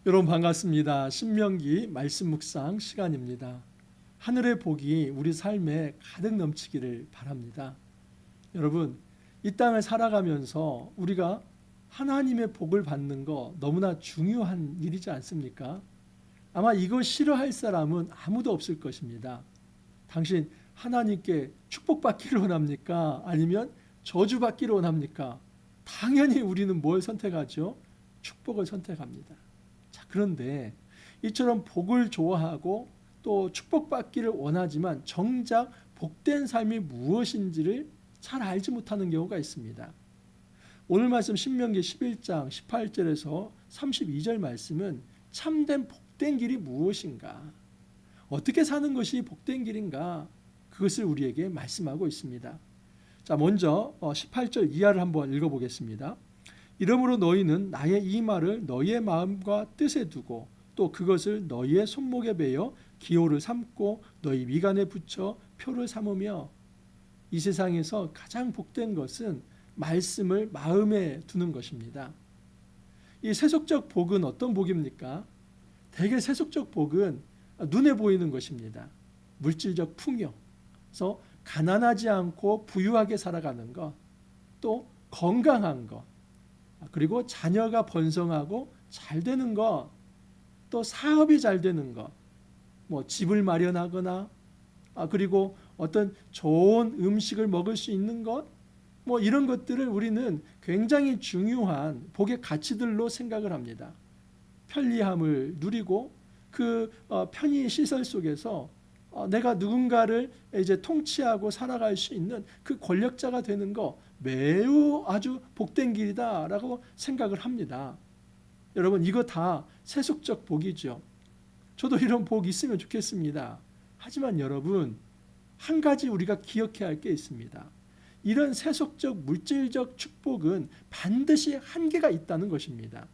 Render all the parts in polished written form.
여러분 반갑습니다. 신명기 말씀 묵상 시간입니다. 하늘의 복이 우리 삶에 가득 넘치기를 바랍니다. 여러분, 이 땅을 살아가면서 우리가 하나님의 복을 받는 거 너무나 중요한 일이지 않습니까? 아마 이거 싫어할 사람은 아무도 없을 것입니다. 당신 하나님께 축복받기를 원합니까? 아니면 저주받기를 원합니까? 당연히 우리는 뭘 선택하죠? 축복을 선택합니다. 자, 그런데 이처럼 복을 좋아하고 또 축복받기를 원하지만 정작 복된 삶이 무엇인지를 잘 알지 못하는 경우가 있습니다. 오늘 말씀 신명기 11장 18절에서 32절 말씀은 참된 복된 길이 무엇인가? 어떻게 사는 것이 복된 길인가? 그것을 우리에게 말씀하고 있습니다. 자, 먼저 18절 이하를 한번 읽어보겠습니다. 이러므로 너희는 나의 이 말을 너희의 마음과 뜻에 두고 또 그것을 너희의 손목에 베어 기호를 삼고 너희 미간에 붙여 표를 삼으며. 이 세상에서 가장 복된 것은 말씀을 마음에 두는 것입니다. 이 세속적 복은 어떤 복입니까? 대개 세속적 복은 눈에 보이는 것입니다. 물질적 풍요, 그래서 가난하지 않고 부유하게 살아가는 것, 또 건강한 것, 그리고 자녀가 번성하고 잘 되는 것, 또 사업이 잘 되는 것, 뭐 집을 마련하거나, 그리고 어떤 좋은 음식을 먹을 수 있는 것, 뭐 이런 것들을 우리는 굉장히 중요한 복의 가치들로 생각을 합니다. 편리함을 누리고 그 편의 시설 속에서 내가 누군가를 이제 통치하고 살아갈 수 있는 그 권력자가 되는 거 매우 아주 복된 길이다라고 생각을 합니다. 여러분, 이거 다 세속적 복이죠. 저도 이런 복 있으면 좋겠습니다. 하지만 여러분, 한 가지 우리가 기억해야 할 게 있습니다. 이런 세속적 물질적 축복은 반드시 한계가 있다는 것입니다.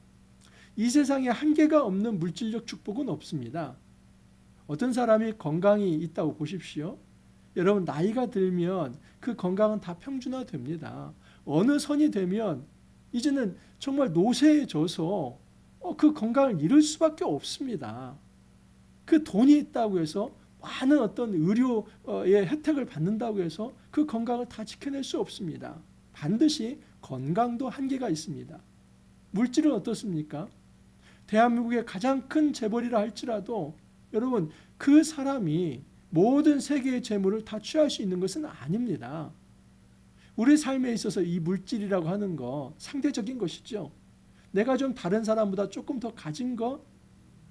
이 세상에 한계가 없는 물질적 축복은 없습니다. 어떤 사람이 건강이 있다고 보십시오. 여러분, 나이가 들면 그 건강은 다 평준화됩니다. 어느 선이 되면 이제는 정말 노쇠해져서 그 건강을 잃을 수밖에 없습니다. 그 돈이 있다고 해서 많은 어떤 의료의 혜택을 받는다고 해서 그 건강을 다 지켜낼 수 없습니다. 반드시 건강도 한계가 있습니다. 물질은 어떻습니까? 대한민국의 가장 큰 재벌이라 할지라도 여러분, 그 사람이 모든 세계의 재물을 다 취할 수 있는 것은 아닙니다. 우리 삶에 있어서 이 물질이라고 하는 거 상대적인 것이죠. 내가 좀 다른 사람보다 조금 더 가진 것,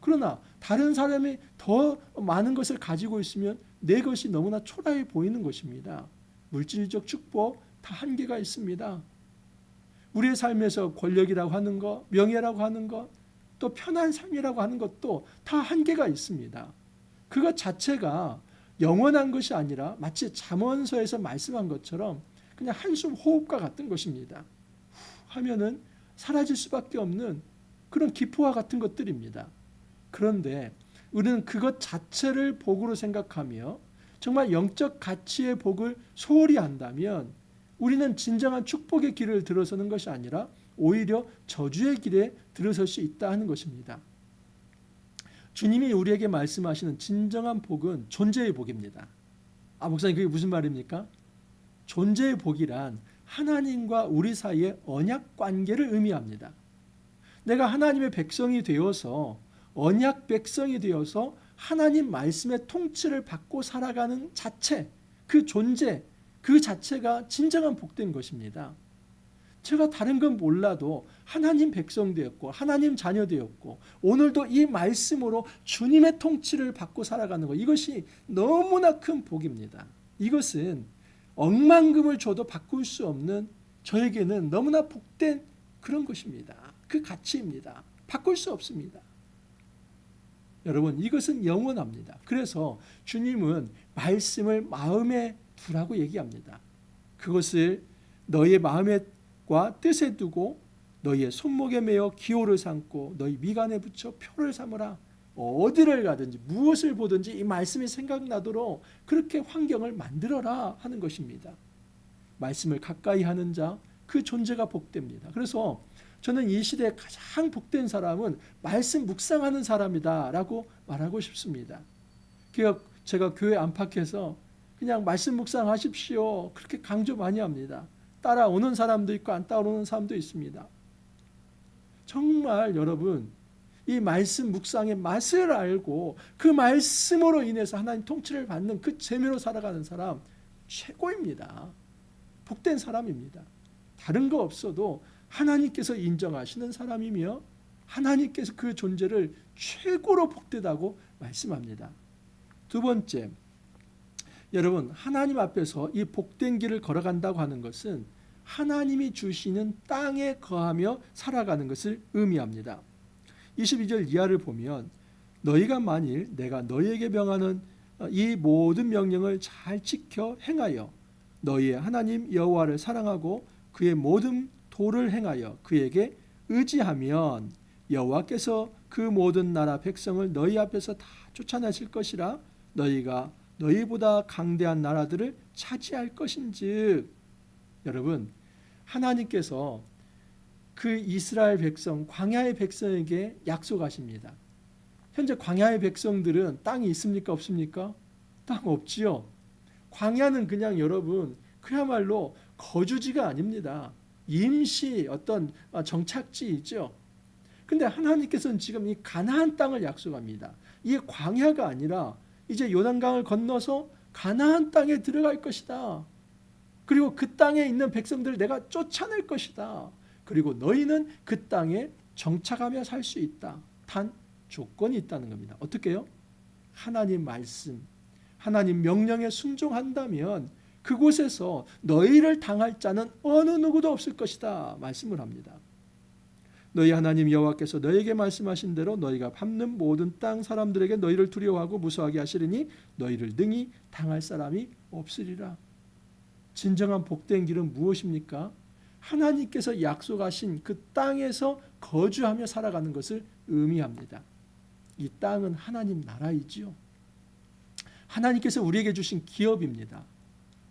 그러나 다른 사람이 더 많은 것을 가지고 있으면 내 것이 너무나 초라해 보이는 것입니다. 물질적 축복 다 한계가 있습니다. 우리의 삶에서 권력이라고 하는 것, 명예라고 하는 것, 또 편한 삶이라고 하는 것도 다 한계가 있습니다. 그것 자체가 영원한 것이 아니라 마치 잠언서에서 말씀한 것처럼 그냥 한숨 호흡과 같은 것입니다. 하면은 사라질 수밖에 없는 그런 기포와 같은 것들입니다. 그런데 우리는 그것 자체를 복으로 생각하며 정말 영적 가치의 복을 소홀히 한다면 우리는 진정한 축복의 길을 들어서는 것이 아니라 오히려 저주의 길에 들어설 수 있다 하는 것입니다. 주님이 우리에게 말씀하시는 진정한 복은 존재의 복입니다. 목사님, 그게 무슨 말입니까? 존재의 복이란 하나님과 우리 사이의 언약 관계를 의미합니다. 내가 하나님의 백성이 되어서 언약 백성이 되어서 하나님 말씀의 통치를 받고 살아가는 자체, 그 존재, 그 자체가 진정한 복된 것입니다. 제가 다른 건 몰라도 하나님 백성 되었고 하나님 자녀 되었고 오늘도 이 말씀으로 주님의 통치를 받고 살아가는 것, 이것이 너무나 큰 복입니다. 이것은 억만금을 줘도 바꿀 수 없는, 저에게는 너무나 복된 그런 것입니다. 그 가치입니다. 바꿀 수 없습니다. 여러분, 이것은 영원합니다. 그래서 주님은 말씀을 마음에 두라고 얘기합니다. 그것을 너의 마음과 뜻에 두고 너희의 손목에 메어 기호를 삼고 너희 미간에 붙여 표를 삼으라. 어디를 가든지 무엇을 보든지 이 말씀이 생각나도록 그렇게 환경을 만들어라 하는 것입니다. 말씀을 가까이 하는 자, 그 존재가 복됩니다. 그래서 저는 이 시대에 가장 복된 사람은 말씀 묵상하는 사람이다라고 말하고 싶습니다. 제가 교회 안팎에서 그냥 말씀 묵상하십시오, 그렇게 강조 많이 합니다. 따라오는 사람도 있고 안 따라오는 사람도 있습니다. 정말 여러분, 이 말씀 묵상의 맛을 알고 그 말씀으로 인해서 하나님 통치를 받는 그 재미로 살아가는 사람 최고입니다. 복된 사람입니다. 다른 거 없어도 하나님께서 인정하시는 사람이며 하나님께서 그 존재를 최고로 복되다고 말씀합니다. 두 번째, 여러분, 하나님 앞에서 이 복된 길을 걸어간다고 하는 것은 하나님이 주시는 땅에 거하며 살아가는 것을 의미합니다. 22절 이하를 보면 너희가 만일 내가 너희에게 명하는 이 모든 명령을 잘 지켜 행하여 너희의 하나님 여호와를 사랑하고 그의 모든 도를 행하여 그에게 의지하면 여호와께서 그 모든 나라 백성을 너희 앞에서 다 쫓아내실 것이라 너희가 너희보다 강대한 나라들을 차지할 것인즉. 여러분, 하나님께서 그 이스라엘 백성, 광야의 백성에게 약속하십니다. 현재 광야의 백성들은 땅이 있습니까, 없습니까? 땅 없지요. 광야는 그냥 여러분 그야말로 거주지가 아닙니다. 임시 어떤 정착지이죠. 근데 하나님께서는 지금 이 가나안 땅을 약속합니다. 이게 광야가 아니라 이제 요단강을 건너서 가나안 땅에 들어갈 것이다. 그리고 그 땅에 있는 백성들을 내가 쫓아낼 것이다. 그리고 너희는 그 땅에 정착하며 살 수 있다. 단 조건이 있다는 겁니다. 어떻게 해요? 하나님 말씀, 하나님 명령에 순종한다면 그곳에서 너희를 당할 자는 어느 누구도 없을 것이다 말씀을 합니다. 너희 하나님 여호와께서 너희에게 말씀하신 대로 너희가 밟는 모든 땅 사람들에게 너희를 두려워하고 무서워하게 하시리니 너희를 능히 당할 사람이 없으리라. 진정한 복된 길은 무엇입니까? 하나님께서 약속하신 그 땅에서 거주하며 살아가는 것을 의미합니다. 이 땅은 하나님 나라이지요. 하나님께서 우리에게 주신 기업입니다.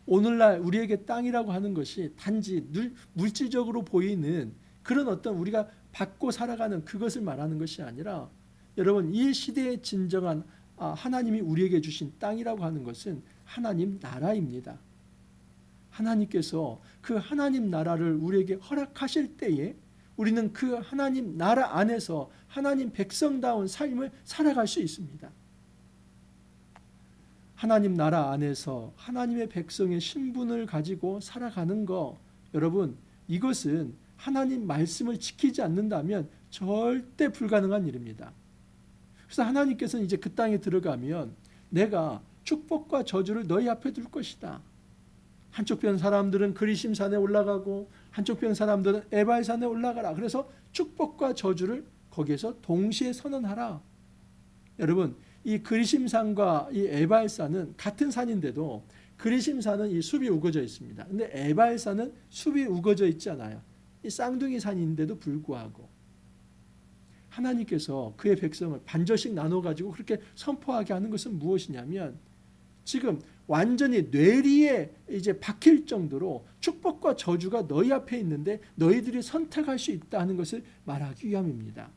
오늘날 우리에게 땅이라고 하는 것이 단지 물질적으로 보이는 그런 어떤 우리가 받고 살아가는 그것을 말하는 것이 아니라, 여러분, 이 시대의 진정한 하나님이 우리에게 주신 땅이라고 하는 것은 하나님 나라입니다. 하나님께서 그 하나님 나라를 우리에게 허락하실 때에 우리는 그 하나님 나라 안에서 하나님 백성다운 삶을 살아갈 수 있습니다. 하나님 나라 안에서 하나님의 백성의 신분을 가지고 살아가는 거, 여러분, 이것은 하나님 말씀을 지키지 않는다면 절대 불가능한 일입니다. 그래서 하나님께서는 이제 그 땅에 들어가면 내가 축복과 저주를 너희 앞에 둘 것이다. 한쪽 편 사람들은 그리심산에 올라가고 한쪽 편 사람들은 에발산에 올라가라. 그래서 축복과 저주를 거기에서 동시에 선언하라. 여러분, 이 그리심산과 이 에발산은 같은 산인데도 그리심산은 이 숲이 우거져 있습니다. 근데 에발산은 숲이 우거져 있지 않아요. 이 쌍둥이 산인데도 불구하고 하나님께서 그의 백성을 반절씩 나눠 가지고 그렇게 선포하게 하는 것은 무엇이냐면, 지금 완전히 뇌리에 이제 박힐 정도로 축복과 저주가 너희 앞에 있는데 너희들이 선택할 수 있다 하는 것을 말하기 위함입니다.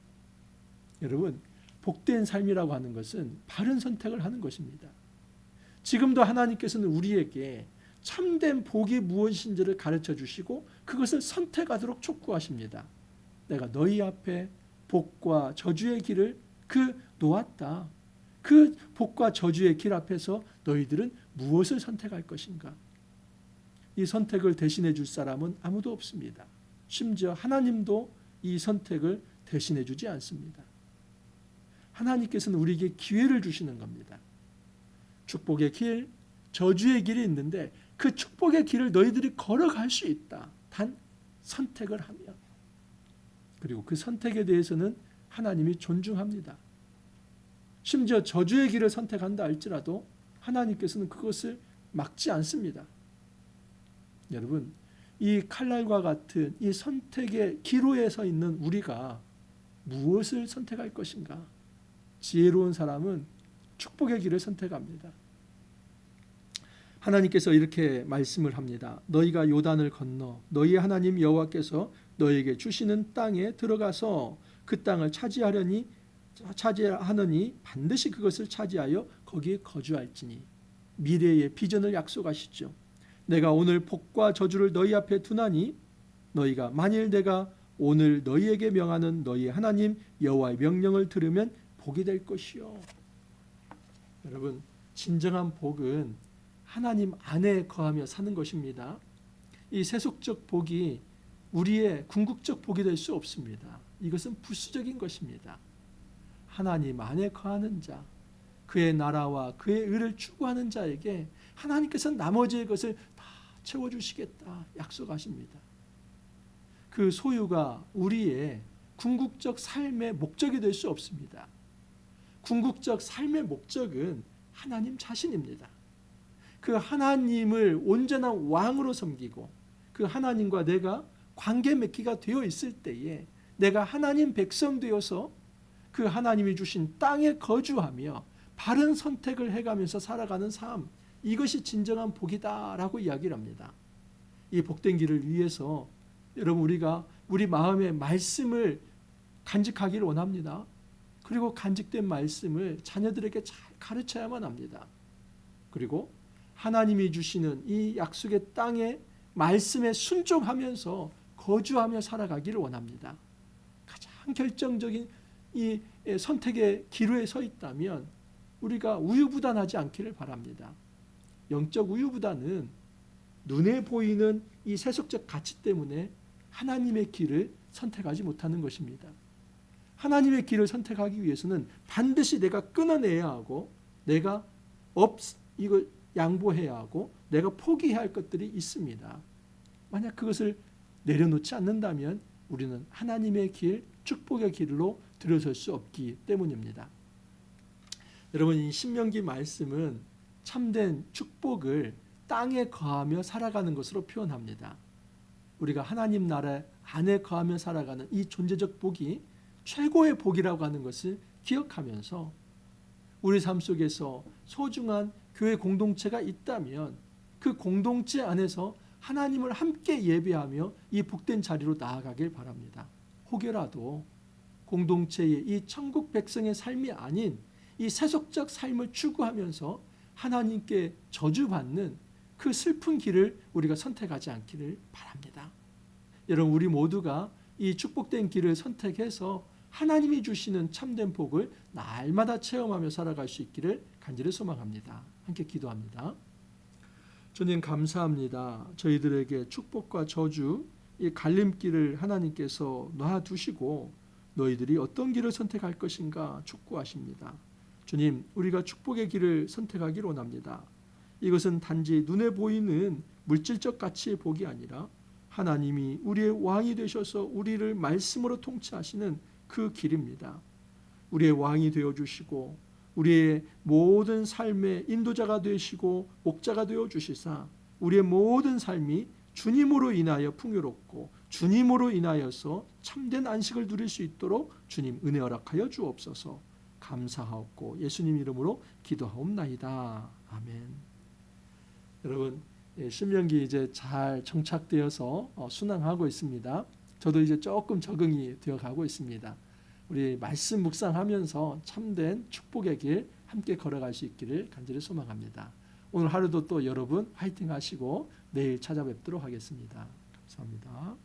여러분, 복된 삶이라고 하는 것은 바른 선택을 하는 것입니다. 지금도 하나님께서는 우리에게 참된 복이 무엇인지를 가르쳐 주시고 그것을 선택하도록 촉구하십니다. 내가 너희 앞에 복과 저주의 길을 놓았다. 그 복과 저주의 길 앞에서 너희들은 무엇을 선택할 것인가? 이 선택을 대신해 줄 사람은 아무도 없습니다. 심지어 하나님도 이 선택을 대신해 주지 않습니다. 하나님께서는 우리에게 기회를 주시는 겁니다. 축복의 길, 저주의 길이 있는데 그 축복의 길을 너희들이 걸어갈 수 있다. 단 선택을 하면. 그리고 그 선택에 대해서는 하나님이 존중합니다. 심지어 저주의 길을 선택한다 할지라도 하나님께서는 그것을 막지 않습니다. 여러분, 이 칼날과 같은 이 선택의 기로에 서 있는 우리가 무엇을 선택할 것인가? 지혜로운 사람은 축복의 길을 선택합니다. 하나님께서 이렇게 말씀을 합니다. 너희가 요단을 건너 너희의 하나님 여호와께서 너에게 주시는 땅에 들어가서 그 땅을 차지하느니 반드시 그것을 차지하여 거기에 거주할지니. 미래의 비전을 약속하시죠. 내가 오늘 복과 저주를 너희 앞에 두나니 너희가 만일 내가 오늘 너희에게 명하는 너희 하나님 여호와의 명령을 들으면 복이 될 것이요. 여러분, 진정한 복은 하나님 안에 거하며 사는 것입니다. 이 세속적 복이 우리의 궁극적 복이 될 수 없습니다. 이것은 부수적인 것입니다. 하나님 안에 거하는 자, 그의 나라와 그의 의를 추구하는 자에게 하나님께서 나머지의 것을 다 채워주시겠다 약속하십니다. 그 소유가 우리의 궁극적 삶의 목적이 될 수 없습니다. 궁극적 삶의 목적은 하나님 자신입니다. 그 하나님을 온전한 왕으로 섬기고 그 하나님과 내가 관계 맺기가 되어 있을 때에 내가 하나님 백성 되어서 그 하나님이 주신 땅에 거주하며 바른 선택을 해가면서 살아가는 삶, 이것이 진정한 복이다라고 이야기를 합니다. 이 복된 길을 위해서 여러분 우리가 우리 마음의 말씀을 간직하기를 원합니다. 그리고 간직된 말씀을 자녀들에게 잘 가르쳐야만 합니다. 그리고 하나님이 주시는 이 약속의 땅에 말씀에 순종하면서 거주하며 살아가기를 원합니다. 가장 결정적인 이 선택의 기로에 서 있다면 우리가 우유부단하지 않기를 바랍니다. 영적 우유부단은 눈에 보이는 이 세속적 가치 때문에 하나님의 길을 선택하지 못하는 것입니다. 하나님의 길을 선택하기 위해서는 반드시 내가 끊어내야 하고 내가 이걸 양보해야 하고 내가 포기해야 할 것들이 있습니다. 만약 그것을 내려놓지 않는다면 우리는 하나님의 길, 축복의 길로 들어설 수 없기 때문입니다. 여러분, 이 신명기 말씀은 참된 축복을 땅에 거하며 살아가는 것으로 표현합니다. 우리가 하나님 나라 안에 거하며 살아가는 이 존재적 복이 최고의 복이라고 하는 것을 기억하면서 우리 삶 속에서 소중한 교회 공동체가 있다면 그 공동체 안에서 하나님을 함께 예배하며 이 복된 자리로 나아가길 바랍니다. 혹여라도 공동체의 이 천국 백성의 삶이 아닌 이 세속적 삶을 추구하면서 하나님께 저주받는 그 슬픈 길을 우리가 선택하지 않기를 바랍니다. 여러분, 우리 모두가 이 축복된 길을 선택해서 하나님이 주시는 참된 복을 날마다 체험하며 살아갈 수 있기를 간절히 소망합니다. 함께 기도합니다. 주님 감사합니다. 저희들에게 축복과 저주, 이 갈림길을 하나님께서 놔두시고 너희들이 어떤 길을 선택할 것인가 촉구하십니다. 주님, 우리가 축복의 길을 선택하기를 원합니다. 이것은 단지 눈에 보이는 물질적 가치의 복이 아니라 하나님이 우리의 왕이 되셔서 우리를 말씀으로 통치하시는 그 길입니다. 우리의 왕이 되어주시고 우리의 모든 삶의 인도자가 되시고 목자가 되어주시사 우리의 모든 삶이 주님으로 인하여 풍요롭고 주님으로 인하여서 참된 안식을 누릴 수 있도록 주님 은혜 허락하여 주옵소서. 감사하옵고 예수님 이름으로 기도하옵나이다. 아멘. 여러분, 신명기 이제 잘 정착되어서 순항하고 있습니다. 저도 이제 조금 적응이 되어 가고 있습니다. 우리 말씀 묵상하면서 참된 축복의 길 함께 걸어갈 수 있기를 간절히 소망합니다. 오늘 하루도 또 여러분 화이팅 하시고 내일 찾아뵙도록 하겠습니다. 감사합니다.